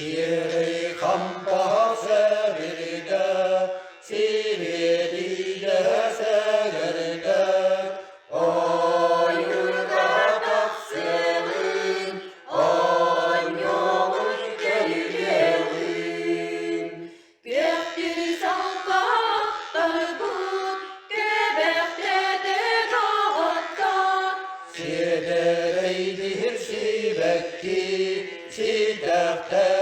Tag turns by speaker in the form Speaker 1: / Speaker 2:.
Speaker 1: Şiiri kampa sevirde, siviriyle severde. Oyuna taksın, oynuyor gelirim.
Speaker 2: Göktür salka, darıkut, göbekte de rahatta.
Speaker 1: Sidereydir sibekki, sidekte